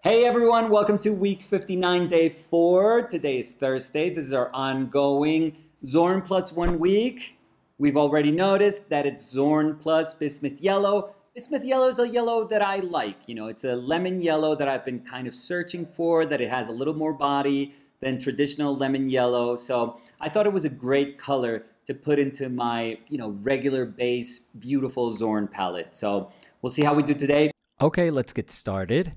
Hey everyone, welcome to week 59, day 4. Today is Thursday. This is our ongoing Zorn plus 1 week. We've already noticed that it's Zorn plus bismuth yellow. Bismuth yellow is a yellow that I like. It's a lemon yellow that I've been kind of searching for, that it has a little more body than traditional lemon yellow. So I thought it was a great color to put into my, regular base, beautiful Zorn palette. So we'll see how we do today. Okay, let's get started.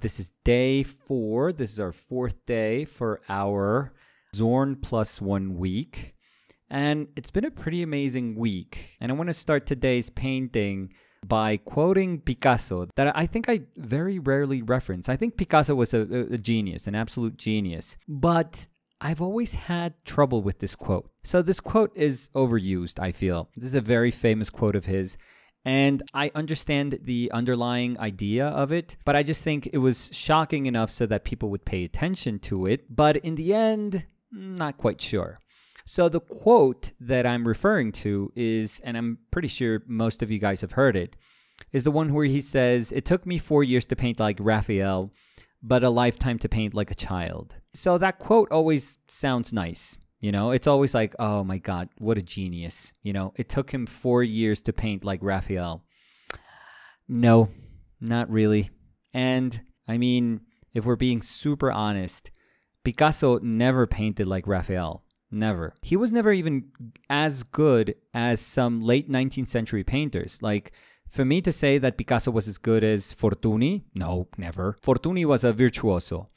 This is day 4. This is our 4th day for our Zorn plus 1 week. And it's been a pretty amazing week. And I want to start today's painting by quoting Picasso that I think I very rarely reference. I think Picasso was a genius, an absolute genius. But I've always had trouble with this quote. So this quote is overused, I feel. This is a very famous quote of his. And I understand the underlying idea of it, but I just think it was shocking enough so that people would pay attention to it. But in the end, not quite sure. So the quote that I'm referring to is, and I'm pretty sure most of you guys have heard it, is the one where he says, "It took me 4 years to paint like Raphael, but a lifetime to paint like a child." So that quote always sounds nice. It's always like, oh my God, what a genius. It took him 4 years to paint like Raphael. No, not really. And I mean, if we're being super honest, Picasso never painted like Raphael. Never. He was never even as good as some late 19th century painters. Like, for me to say that Picasso was as good as Fortuny, no, never. Fortuny was a virtuoso.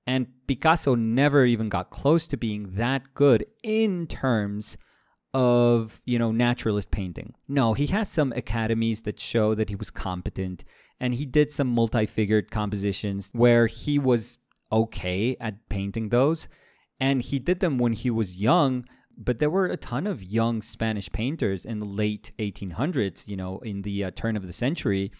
And Picasso never even got close to being that good in terms of, naturalist painting. No, he has some academies that show that he was competent, and he did some multi-figured compositions where he was okay at painting those. And he did them when he was young, but there were a ton of young Spanish painters in the late 1800s, in the turn of the century,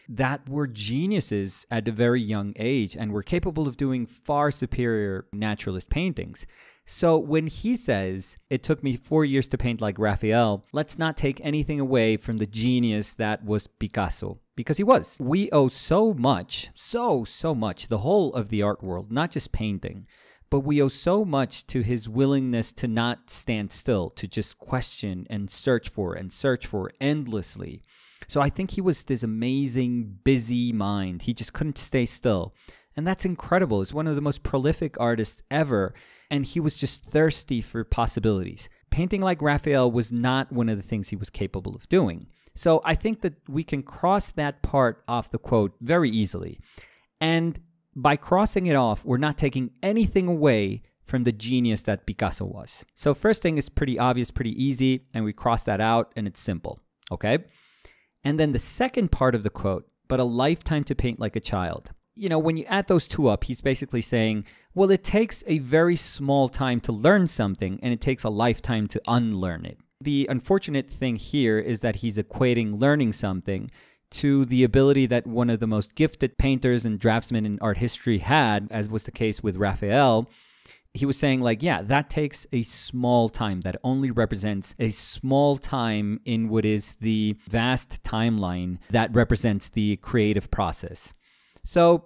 that were geniuses at a very young age and were capable of doing far superior naturalist paintings. So when he says, "It took me 4 years to paint like Raphael," let's not take anything away from the genius that was Picasso, because he was. We owe so much, so much, the whole of the art world, not just painting, but we owe so much to his willingness to not stand still, to just question and search for endlessly. So I think he was this amazing, busy mind. He just couldn't stay still. And that's incredible. He's one of the most prolific artists ever. And he was just thirsty for possibilities. Painting like Raphael was not one of the things he was capable of doing. So I think that we can cross that part off the quote very easily. And by crossing it off, we're not taking anything away from the genius that Picasso was. So first thing is pretty obvious, pretty easy, and we cross that out and it's simple, okay? And then the second part of the quote, "but a lifetime to paint like a child." When you add those two up, he's basically saying, well, it takes a very small time to learn something, and it takes a lifetime to unlearn it. The unfortunate thing here is that he's equating learning something to the ability that one of the most gifted painters and draftsmen in art history had, as was the case with Raphael. He was saying, that takes a small time. That only represents a small time in what is the vast timeline that represents the creative process. So,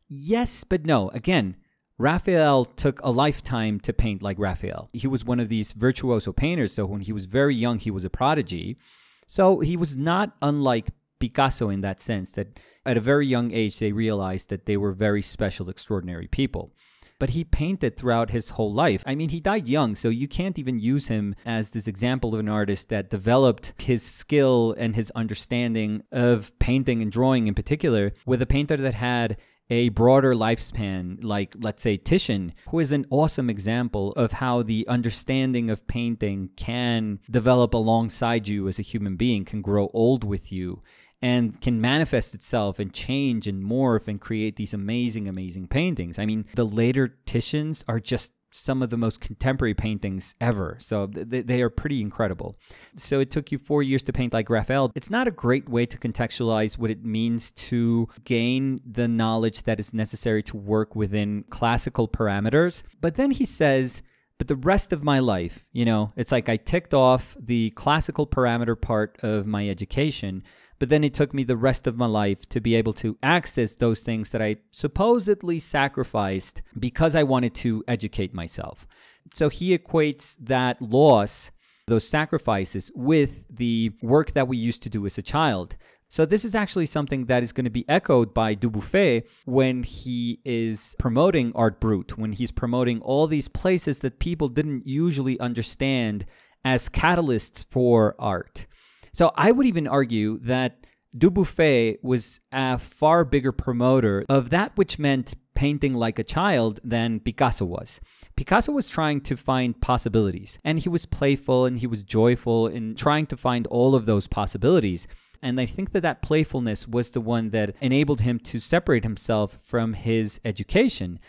yes, but no. Again, Raphael took a lifetime to paint like Raphael. He was one of these virtuoso painters, so when he was very young, he was a prodigy. So he was not unlike Picasso in that sense, that at a very young age, they realized that they were very special, extraordinary people. But he painted throughout his whole life. I mean, he died young, so you can't even use him as this example of an artist that developed his skill and his understanding of painting and drawing in particular with a painter that had a broader lifespan, like, let's say, Titian, who is an awesome example of how the understanding of painting can develop alongside you as a human being, can grow old with you, and can manifest itself and change and morph and create these amazing, amazing paintings. I mean, the later Titians are just some of the most contemporary paintings ever. So they are pretty incredible. So it took you 4 years to paint like Raphael. It's not a great way to contextualize what it means to gain the knowledge that is necessary to work within classical parameters. But then he says, but the rest of my life, it's like I ticked off the classical parameter part of my education, but then it took me the rest of my life to be able to access those things that I supposedly sacrificed because I wanted to educate myself. So he equates that loss, those sacrifices, with the work that we used to do as a child. So this is actually something that is going to be echoed by Dubuffet when he is promoting Art Brut, when he's promoting all these places that people didn't usually understand as catalysts for art. So I would even argue that Dubuffet was a far bigger promoter of that which meant painting like a child than Picasso was. Picasso was trying to find possibilities, and he was playful and he was joyful in trying to find all of those possibilities. And I think that playfulness was the one that enabled him to separate himself from his education.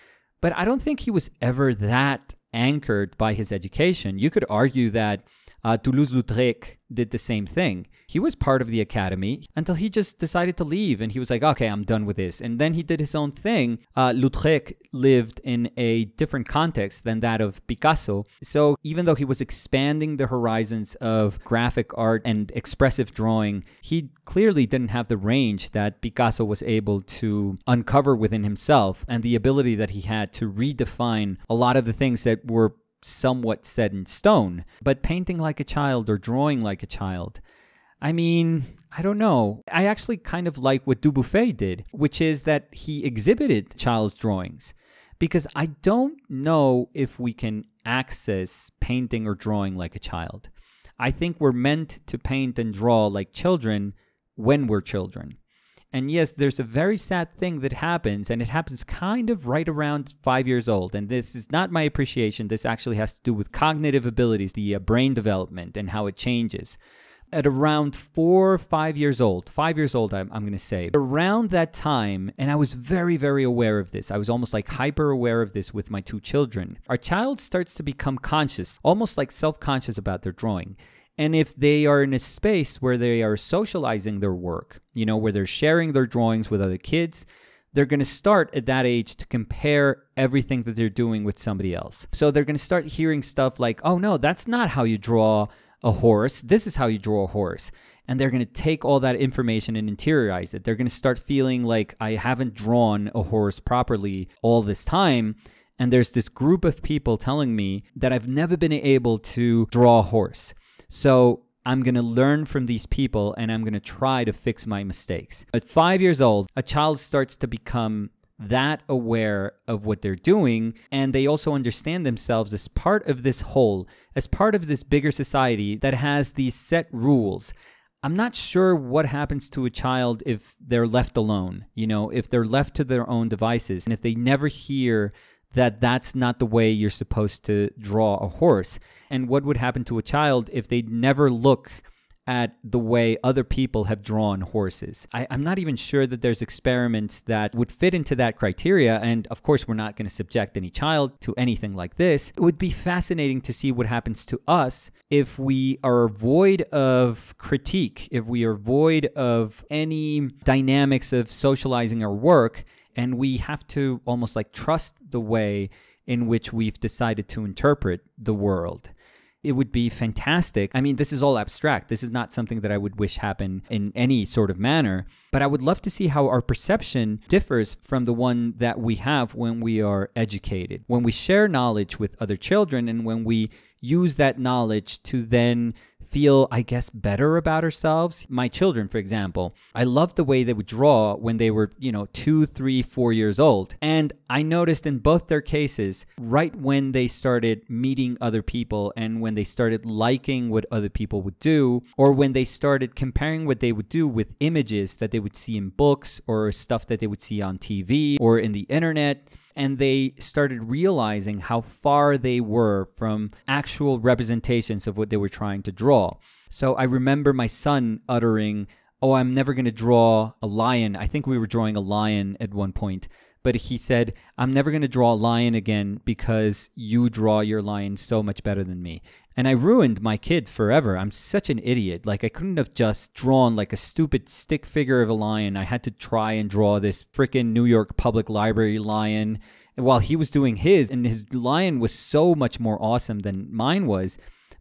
But I don't think he was ever that anchored by his education. You could argue that Toulouse-Lautrec did the same thing. He was part of the academy until he just decided to leave, and he was like, okay, I'm done with this. And then he did his own thing. Lautrec lived in a different context than that of Picasso. So even though he was expanding the horizons of graphic art and expressive drawing, he clearly didn't have the range that Picasso was able to uncover within himself, and the ability that he had to redefine a lot of the things that were somewhat set in stone. But painting like a child or drawing like a child, I mean, I don't know. I actually kind of like what Dubuffet did, which is that he exhibited child's drawings, because I don't know if we can access painting or drawing like a child. I think we're meant to paint and draw like children when we're children. And yes, there's a very sad thing that happens, and it happens kind of right around 5 years old. And this is not my appreciation. This actually has to do with cognitive abilities, the brain development, and how it changes. At around 4 or 5 years old, 5 years old, I'm going to say, around that time, and I was very, very aware of this. I was almost like hyper aware of this with my 2 children. Our child starts to become conscious, almost like self-conscious about their drawing. And if they are in a space where they are socializing their work, where they're sharing their drawings with other kids, they're going to start at that age to compare everything that they're doing with somebody else. So they're going to start hearing stuff like, oh no, that's not how you draw a horse. This is how you draw a horse. And they're going to take all that information and interiorize it. They're going to start feeling like, I haven't drawn a horse properly all this time. And there's this group of people telling me that I've never been able to draw a horse. So I'm going to learn from these people, and I'm going to try to fix my mistakes. At 5 years old, a child starts to become that aware of what they're doing, and they also understand themselves as part of this whole, as part of this bigger society that has these set rules. I'm not sure what happens to a child if they're left alone, if they're left to their own devices, and if they never hear that that's not the way you're supposed to draw a horse. And what would happen to a child if they never look at the way other people have drawn horses? I'm not even sure that there's experiments that would fit into that criteria. And of course, we're not going to subject any child to anything like this. It would be fascinating to see what happens to us if we are void of critique, if we are void of any dynamics of socializing our work, and we have to almost like trust the way in which we've decided to interpret the world. It would be fantastic. I mean, this is all abstract. This is not something that I would wish happen in any sort of manner, but I would love to see how our perception differs from the one that we have when we are educated, when we share knowledge with other children, and when we use that knowledge to then feel, I guess, better about ourselves. My children, for example, I loved the way they would draw when they were, 2, 3, 4 years old. And I noticed in both their cases, right when they started meeting other people and when they started liking what other people would do, or when they started comparing what they would do with images that they would see in books or stuff that they would see on TV or in the internet, and they started realizing how far they were from actual representations of what they were trying to draw. So I remember my son uttering, oh, I'm never going to draw a lion. I think we were drawing a lion at one point. But he said, I'm never going to draw a lion again because you draw your lion so much better than me. And I ruined my kid forever. I'm such an idiot. Like, I couldn't have just drawn like a stupid stick figure of a lion. I had to try and draw this freaking New York Public Library lion while he was doing his. And his lion was so much more awesome than mine was.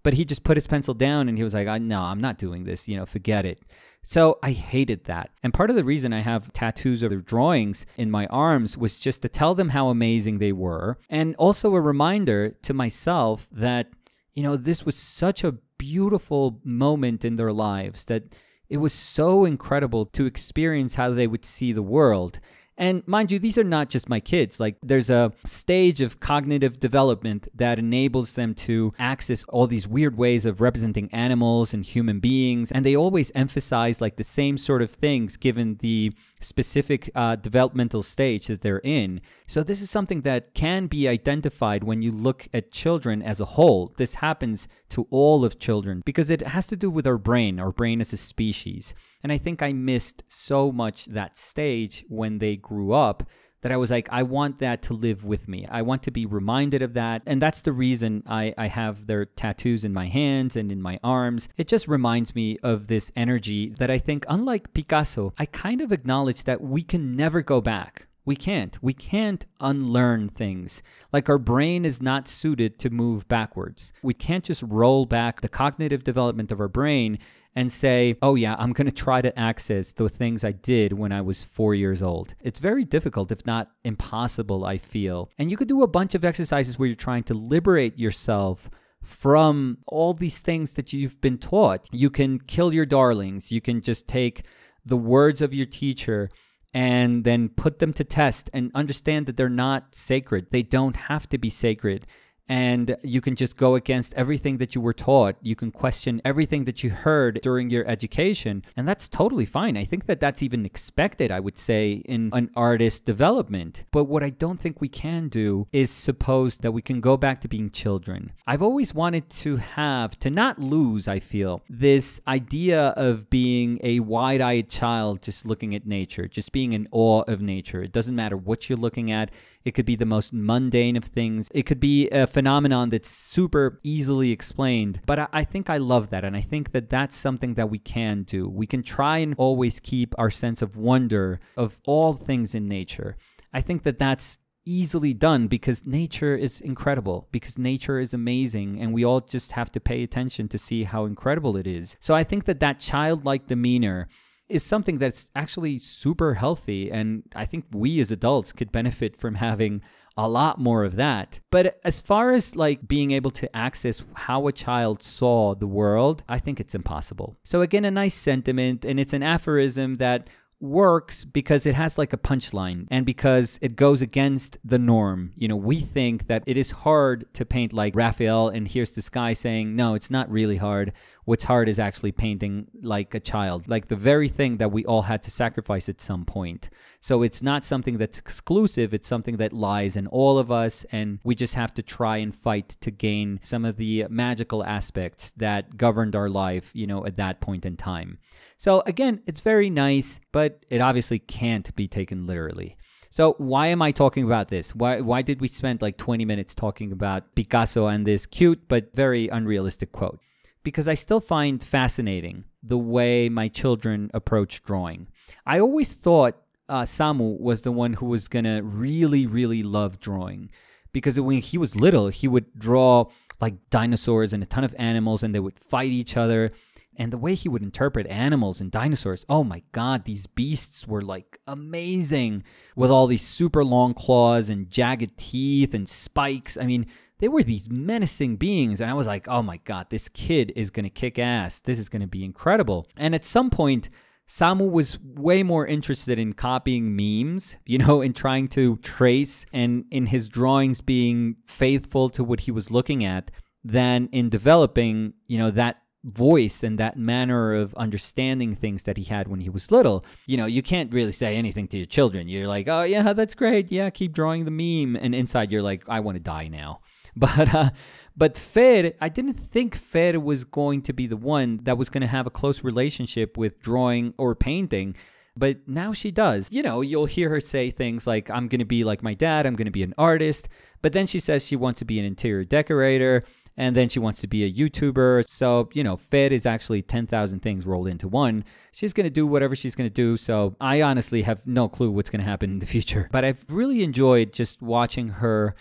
But he just put his pencil down and he was like, no, I'm not doing this, forget it. So I hated that. And part of the reason I have tattoos of their drawings in my arms was just to tell them how amazing they were. And also a reminder to myself that, this was such a beautiful moment in their lives, that it was so incredible to experience how they would see the world. And mind you, these are not just my kids. Like, there's a stage of cognitive development that enables them to access all these weird ways of representing animals and human beings. And they always emphasize like the same sort of things given the specific developmental stage that they're in. So this is something that can be identified when you look at children as a whole. This happens to all of children because it has to do with our brain as a species. And I think I missed so much that stage when they grew up that I was like, I want that to live with me. I want to be reminded of that. And that's the reason I have their tattoos in my hands and in my arms. It just reminds me of this energy that I think, unlike Picasso, I kind of acknowledge that we can never go back. We can't unlearn things. Like, our brain is not suited to move backwards. We can't just roll back the cognitive development of our brain and say, oh yeah, I'm going to try to access the things I did when I was 4 years old. It's very difficult, if not impossible, I feel. And you could do a bunch of exercises where you're trying to liberate yourself from all these things that you've been taught. You can kill your darlings. You can just take the words of your teacher and then put them to test and understand that they're not sacred. They don't have to be sacred. And you can just go against everything that you were taught. You can question everything that you heard during your education. And that's totally fine. I think that that's even expected, I would say, in an artist's development. But what I don't think we can do is suppose that we can go back to being children. I've always wanted to not lose, I feel, this idea of being a wide-eyed child just looking at nature, just being in awe of nature. It doesn't matter what you're looking at. It could be the most mundane of things. It could be a phenomenon that's super easily explained. But I think I love that. And I think that that's something that we can do. We can try and always keep our sense of wonder of all things in nature. I think that that's easily done because nature is incredible, because nature is amazing, and we all just have to pay attention to see how incredible it is. So I think that that childlike demeanor is something that's actually super healthy, and I think we as adults could benefit from having a lot more of that. But as far as like being able to access how a child saw the world, I think it's impossible. So again, a nice sentiment, and it's an aphorism that works because it has like a punchline and because it goes against the norm. We think that it is hard to paint like Raphael, and here's this guy saying, no, it's not really hard. What's hard is actually painting like a child, like the very thing that we all had to sacrifice at some point. So it's not something that's exclusive. It's something that lies in all of us, and we just have to try and fight to gain some of the magical aspects that governed our life, at that point in time. So again, it's very nice, but it obviously can't be taken literally. So why am I talking about this? Why did we spend like 20 minutes talking about Picasso and this cute but very unrealistic quote? Because I still find fascinating the way my children approach drawing. I always thought Samu was the one who was going to really, really love drawing. Because when he was little, he would draw like dinosaurs and a ton of animals, and they would fight each other. And the way he would interpret animals and dinosaurs, oh my God, these beasts were like amazing with all these super long claws and jagged teeth and spikes. I mean, they were these menacing beings. And I was like, oh my God, this kid is going to kick ass. This is going to be incredible. And at some point, Samu was way more interested in copying memes, in trying to trace and in his drawings being faithful to what he was looking at than in developing, that voice and that manner of understanding things that he had when he was little. You can't really say anything to your children. You're like, oh yeah, that's great. Yeah, keep drawing the meme. And inside you're like, I want to die now. But Fer, I didn't think Fer was going to be the one that was going to have a close relationship with drawing or painting. But now she does. You'll hear her say things like, I'm going to be like my dad. I'm going to be an artist. But then she says she wants to be an interior decorator. And then she wants to be a YouTuber. So, Fer is actually 10,000 things rolled into one. She's going to do whatever she's going to do. So I honestly have no clue what's going to happen in the future. But I've really enjoyed just watching her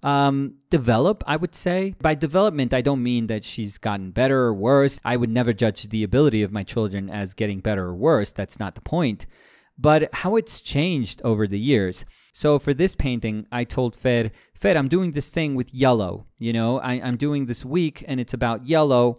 develop, I would say. By development, I don't mean that she's gotten better or worse. I would never judge the ability of my children as getting better or worse. That's not the point. But how it's changed over the years. So for this painting, I told Fer, I'm doing this thing with yellow. I'm doing this week and it's about yellow.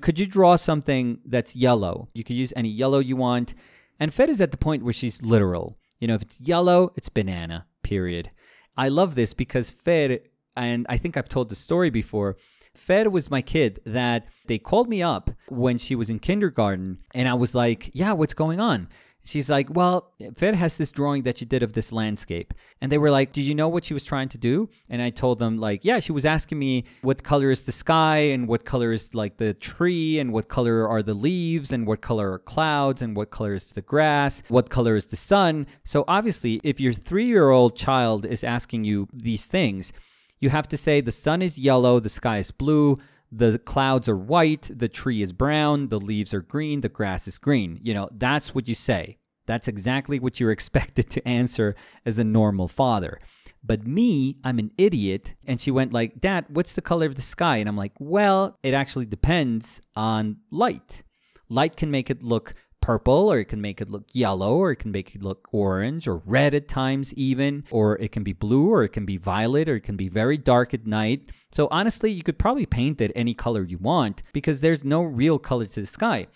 Could you draw something that's yellow? You could use any yellow you want. And Fer is at the point where she's literal. If it's yellow, it's banana, period. I love this because Fer, and I think I've told the story before, Fer was my kid that they called me up when she was in kindergarten. And I was like, yeah, what's going on? She's like, well, Fer has this drawing that she did of this landscape. And they were like, do you know what she was trying to do? And I told them, like, yeah, she was asking me what color is the sky and what color is like the tree and what color are the leaves and what color are clouds and what color is the grass, what color is the sun. So obviously, if your 3-year-old child is asking you these things, you have to say the sun is yellow, the sky is blue, the clouds are white, the tree is brown, the leaves are green, the grass is green. That's what you say. That's exactly what you're expected to answer as a normal father. But me, I'm an idiot. And she went like, Dad, what's the color of the sky? And I'm like, well, it actually depends on light. Light can make it look purple, or it can make it look yellow, or it can make it look orange or red at times even, or it can be blue, or it can be violet, or it can be very dark at night. So honestly, you could probably paint it any color you want because there's no real color to the sky.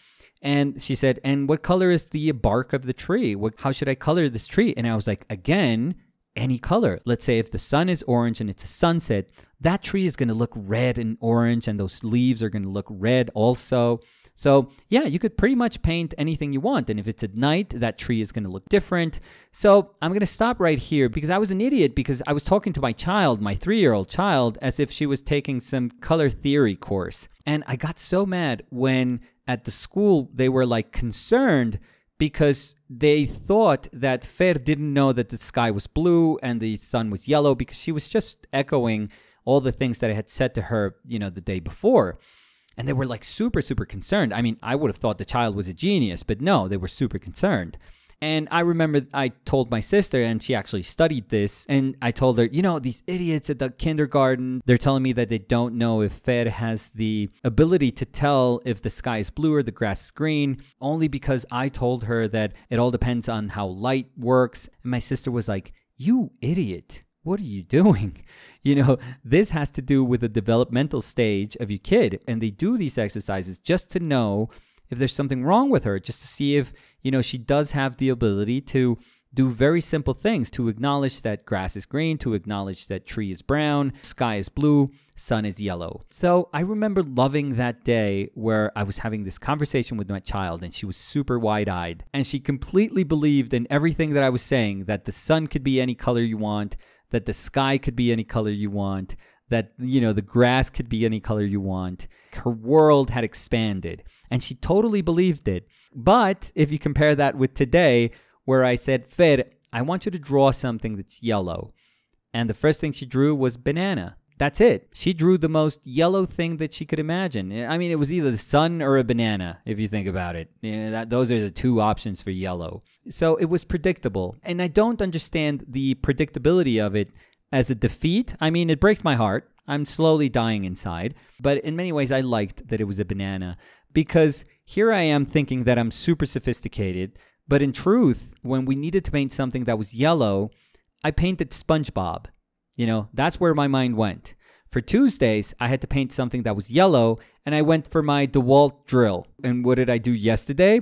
And she said, and what color is the bark of the tree? How should I color this tree? And I was like, again, any color. Let's say if the sun is orange and it's a sunset, that tree is going to look red and orange, and those leaves are going to look red also. So yeah, you could pretty much paint anything you want. And if it's at night, that tree is going to look different. So I'm going to stop right here because I was an idiot because I was talking to my child, my 3-year-old child, as if she was taking some color theory course. And I got so mad when at the school they were like concerned because they thought that Fer didn't know that the sky was blue and the sun was yellow because she was just echoing all the things that I had said to her, the day before. And they were like super, super concerned. I mean, I would have thought the child was a genius, but no, they were super concerned. And I remember I told my sister, and she actually studied this, and I told her, these idiots at the kindergarten, they're telling me that they don't know if Fer has the ability to tell if the sky is blue or the grass is green, only because I told her that it all depends on how light works. And my sister was like, you idiot. What are you doing? This has to do with the developmental stage of your kid. And they do these exercises just to know if there's something wrong with her, just to see if, she does have the ability to do very simple things, to acknowledge that grass is green, to acknowledge that tree is brown, sky is blue, sun is yellow. So I remember loving that day where I was having this conversation with my child and she was super wide-eyed and she completely believed in everything that I was saying, that the sun could be any color you want, that the sky could be any color you want, that, the grass could be any color you want. Her world had expanded and she totally believed it. But if you compare that with today, where I said, Fer, I want you to draw something that's yellow. And the first thing she drew was banana. That's it. She drew the most yellow thing that she could imagine. I mean, it was either the sun or a banana, if you think about it. Those are the two options for yellow. So it was predictable. And I don't understand the predictability of it as a defeat. I mean, it breaks my heart. I'm slowly dying inside. But in many ways, I liked that it was a banana. Because here I am thinking that I'm super sophisticated. But in truth, when we needed to paint something that was yellow, I painted SpongeBob. That's where my mind went. For Tuesdays, I had to paint something that was yellow, and I went for my DeWalt drill. And what did I do yesterday?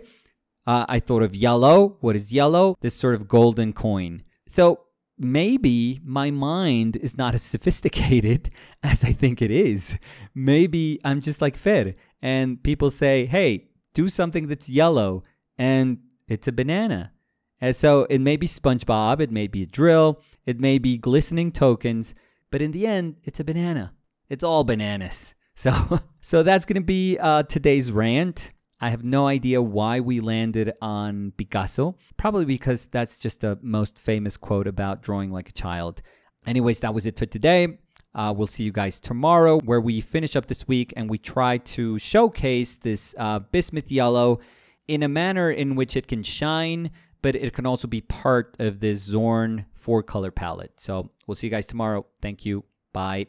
I thought of yellow. What is yellow? This sort of golden coin. So maybe my mind is not as sophisticated as I think it is. Maybe I'm just like Fer, and people say, hey, do something that's yellow, and it's a banana. And so it may be SpongeBob, it may be a drill, it may be glistening tokens, but in the end, it's a banana. It's all bananas. So that's going to be today's rant. I have no idea why we landed on Picasso. Probably because that's just the most famous quote about drawing like a child. Anyways, that was it for today. We'll see you guys tomorrow where we finish up this week and we try to showcase this bismuth yellow in a manner in which it can shine, but it can also be part of this Zorn 4-color palette. So we'll see you guys tomorrow. Thank you. Bye.